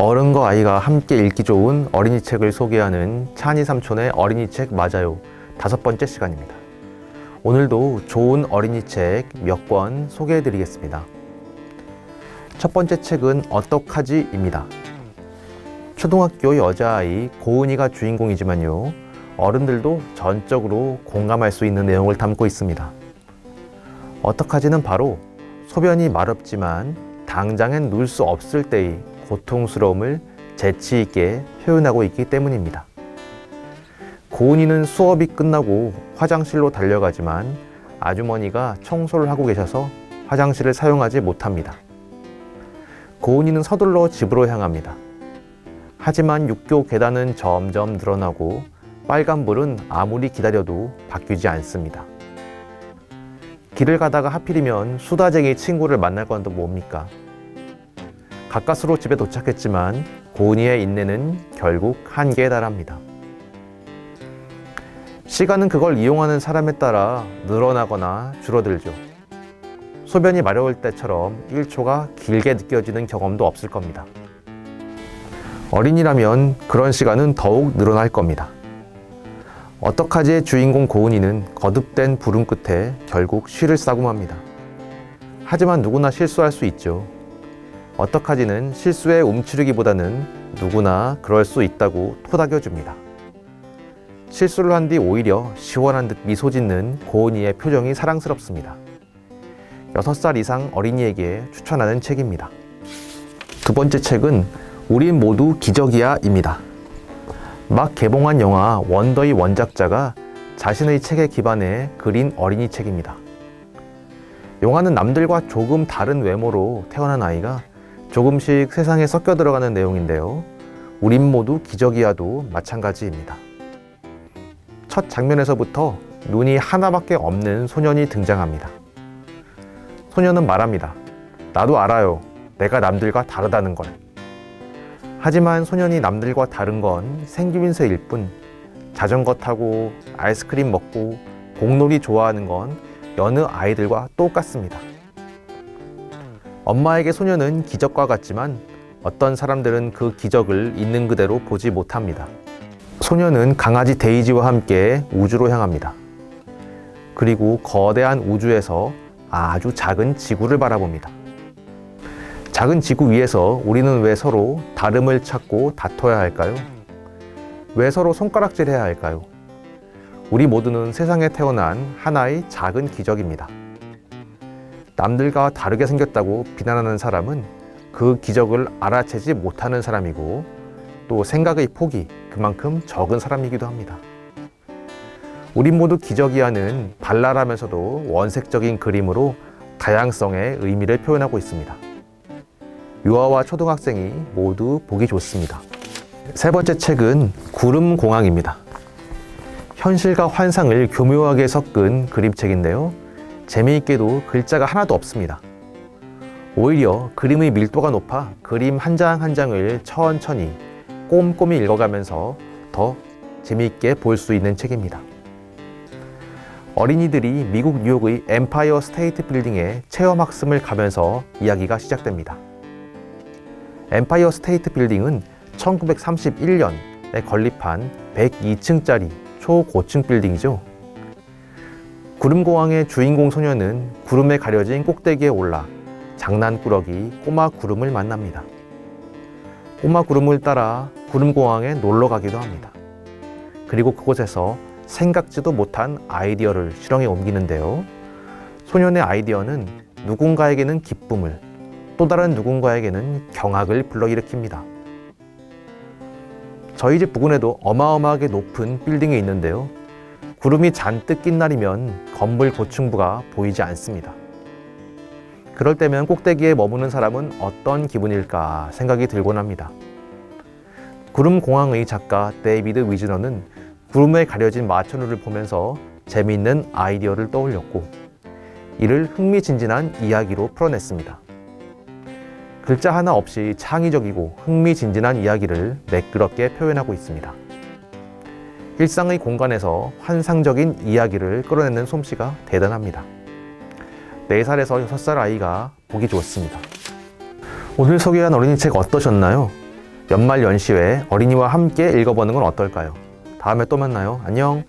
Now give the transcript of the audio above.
어른과 아이가 함께 읽기 좋은 어린이 책을 소개하는 찬이 삼촌의 어린이 책 맞아요 5번째 시간입니다. 오늘도 좋은 어린이 책 몇 권 소개해 드리겠습니다. 첫 번째 책은 어떡하지? 입니다. 초등학교 여자아이 고은이가 주인공이지만요, 어른들도 전적으로 공감할 수 있는 내용을 담고 있습니다. 어떡하지는 바로 소변이 마렵지만 당장엔 누울 수 없을 때의 고통스러움을 재치 있게 표현하고 있기 때문입니다. 고은이는 수업이 끝나고 화장실로 달려가지만 아주머니가 청소를 하고 계셔서 화장실을 사용하지 못합니다. 고은이는 서둘러 집으로 향합니다. 하지만 육교 계단은 점점 늘어나고 빨간불은 아무리 기다려도 바뀌지 않습니다. 길을 가다가 하필이면 수다쟁이 친구를 만날 건 또 뭡니까? 가까스로 집에 도착했지만 고은이의 인내는 결국 한계에 달합니다. 시간은 그걸 이용하는 사람에 따라 늘어나거나 줄어들죠. 소변이 마려울 때처럼 1초가 길게 느껴지는 경험도 없을 겁니다. 어린이라면 그런 시간은 더욱 늘어날 겁니다. 어떡하지의 주인공 고은이는 거듭된 부름 끝에 결국 쉬를 싸고 맙니다. 하지만 누구나 실수할 수 있죠. 어떡하지는 실수에 움츠리기보다는 누구나 그럴 수 있다고 토닥여줍니다. 실수를 한 뒤 오히려 시원한 듯 미소 짓는 고은이의 표정이 사랑스럽습니다. 6살 이상 어린이에게 추천하는 책입니다. 두 번째 책은 우린 모두 기적이야 입니다. 막 개봉한 영화 원더의 원작자가 자신의 책에 기반해 그린 어린이 책입니다. 영화는 남들과 조금 다른 외모로 태어난 아이가 조금씩 세상에 섞여 들어가는 내용인데요, 우린 모두 기적이야도 마찬가지입니다. 첫 장면에서부터 눈이 하나밖에 없는 소년이 등장합니다. 소년은 말합니다. 나도 알아요. 내가 남들과 다르다는 걸. 하지만 소년이 남들과 다른 건 생김새일 뿐, 자전거 타고 아이스크림 먹고 공놀이 좋아하는 건 여느 아이들과 똑같습니다. 엄마에게 소년은 기적과 같지만 어떤 사람들은 그 기적을 있는 그대로 보지 못합니다. 소년은 강아지 데이지와 함께 우주로 향합니다. 그리고 거대한 우주에서 아주 작은 지구를 바라봅니다. 작은 지구 위에서 우리는 왜 서로 다름을 찾고 다퉈야 할까요? 왜 서로 손가락질해야 할까요? 우리 모두는 세상에 태어난 하나의 작은 기적입니다. 남들과 다르게 생겼다고 비난하는 사람은 그 기적을 알아채지 못하는 사람이고, 또 생각의 폭이 그만큼 적은 사람이기도 합니다. 우린 모두 기적이야는 발랄하면서도 원색적인 그림으로 다양성의 의미를 표현하고 있습니다. 유아와 초등학생이 모두 보기 좋습니다. 세 번째 책은 구름공항입니다. 현실과 환상을 교묘하게 섞은 그림책인데요, 재미있게도 글자가 하나도 없습니다. 오히려 그림의 밀도가 높아 그림 한 장 한 장을 천천히 꼼꼼히 읽어가면서 더 재미있게 볼 수 있는 책입니다. 어린이들이 미국 뉴욕의 엠파이어 스테이트 빌딩에 체험학습을 가면서 이야기가 시작됩니다. 엠파이어 스테이트 빌딩은 1931년에 건립한 102층짜리 초고층 빌딩이죠. 구름공항의 주인공 소녀는 구름에 가려진 꼭대기에 올라 장난꾸러기 꼬마 구름을 만납니다. 꼬마 구름을 따라 구름공항에 놀러 가기도 합니다. 그리고 그곳에서 생각지도 못한 아이디어를 실행에 옮기는데요, 소년의 아이디어는 누군가에게는 기쁨을, 또 다른 누군가에게는 경악을 불러일으킵니다. 저희 집 부근에도 어마어마하게 높은 빌딩이 있는데요, 구름이 잔뜩 낀 날이면 건물 고층부가 보이지 않습니다. 그럴 때면 꼭대기에 머무는 사람은 어떤 기분일까 생각이 들곤 합니다. 구름공항의 작가 데이비드 위즈너는 구름에 가려진 마천루를 보면서 재미있는 아이디어를 떠올렸고, 이를 흥미진진한 이야기로 풀어냈습니다. 글자 하나 없이 창의적이고 흥미진진한 이야기를 매끄럽게 표현하고 있습니다. 일상의 공간에서 환상적인 이야기를 끌어내는 솜씨가 대단합니다. 4살에서 6살 아이가 보기 좋습니다. 오늘 소개한 어린이책 어떠셨나요? 연말 연시회 어린이와 함께 읽어보는 건 어떨까요? 다음에 또 만나요. 안녕.